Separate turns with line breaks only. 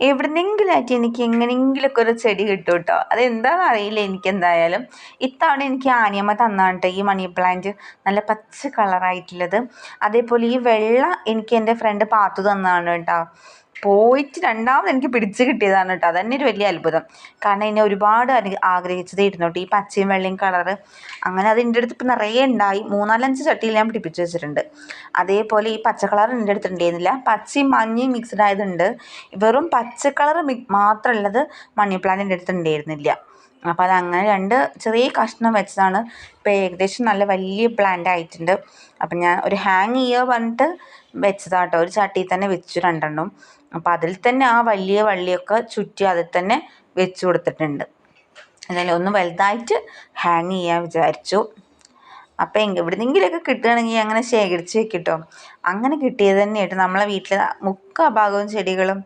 എവിടുന്നെങ്കിലായിട്ട് എനിക്ക് എങ്ങനെയെങ്കിലുമൊക്കെ ഒരു ചെടി കിട്ടും കേട്ടോ. അതെന്താണെന്ന് അറിയില്ല എനിക്കെന്തായാലും. ഇത്തവണ എനിക്ക് ആനിയമ്മ തന്നാണ് കേട്ടോ ഈ മണി പ്ലാന്റ്, നല്ല പച്ച കളറായിട്ടുള്ളത്. അതേപോലെ ഈ വെള്ള എനിക്ക് എൻ്റെ ഫ്രണ്ട് പാത്തു തന്നതാണ് കേട്ടോ. പോയിട്ട് രണ്ടാമത് എനിക്ക് പിടിച്ച് കിട്ടിയതാണ് കേട്ടോ. അതന്നെ ഒരു വലിയ അത്ഭുതം. കാരണം എന്നെ ഒരുപാട് ആഗ്രഹിച്ചതായിരുന്നു കേട്ടോ ഈ പച്ചയും വെള്ളയും കളറ്. അങ്ങനെ അത് എൻ്റെ അടുത്ത് ഇപ്പം നിറയെ ഉണ്ടായി. 3-4-5 ചട്ടിയിൽ ഞാൻ പിടിപ്പിച്ച് വെച്ചിട്ടുണ്ട്. അതേപോലെ ഈ പച്ച കളർ എൻ്റെ അടുത്ത് ഉണ്ടായിരുന്നില്ല, പച്ചയും മഞ്ഞയും മിക്സ്ഡ് ആയതുണ്ട്. വെറും പച്ച കളർ മാത്രമുള്ളത് മണി പ്ലാന്റ് എൻ്റെ അടുത്ത് ഉണ്ടായിരുന്നില്ല. അപ്പോൾ അതങ്ങനെ 2 ചെറിയ കഷ്ണം വെച്ചതാണ്. ഇപ്പോൾ ഏകദേശം നല്ല വലിയ പ്ലാന്റ് ആയിട്ടുണ്ട്. അപ്പം ഞാൻ ഒരു ഹാങ് ചെയ്യുക പറഞ്ഞിട്ട് വെച്ചതാട്ടോ. ഒരു ചട്ടിയിൽ തന്നെ വെച്ചു 2 അപ്പോൾ അതിൽ തന്നെ ആ വലിയ വള്ളിയൊക്കെ ചുറ്റി അതിൽ തന്നെ വെച്ച് കൊടുത്തിട്ടുണ്ട്. എന്നാലും ഒന്ന് വലുതായിട്ട് ഹാങ് ചെയ്യാൻ വിചാരിച്ചു. അപ്പോൾ എവിടെന്നെങ്കിലുമൊക്കെ കിട്ടുകയാണെങ്കിൽ അങ്ങനെ ശേഖരിച്ച് വെക്കിട്ടോ. അങ്ങനെ കിട്ടിയത് തന്നെയായിട്ട് നമ്മളെ വീട്ടിൽ മുക്കാ ഭാഗവും ചെടികളും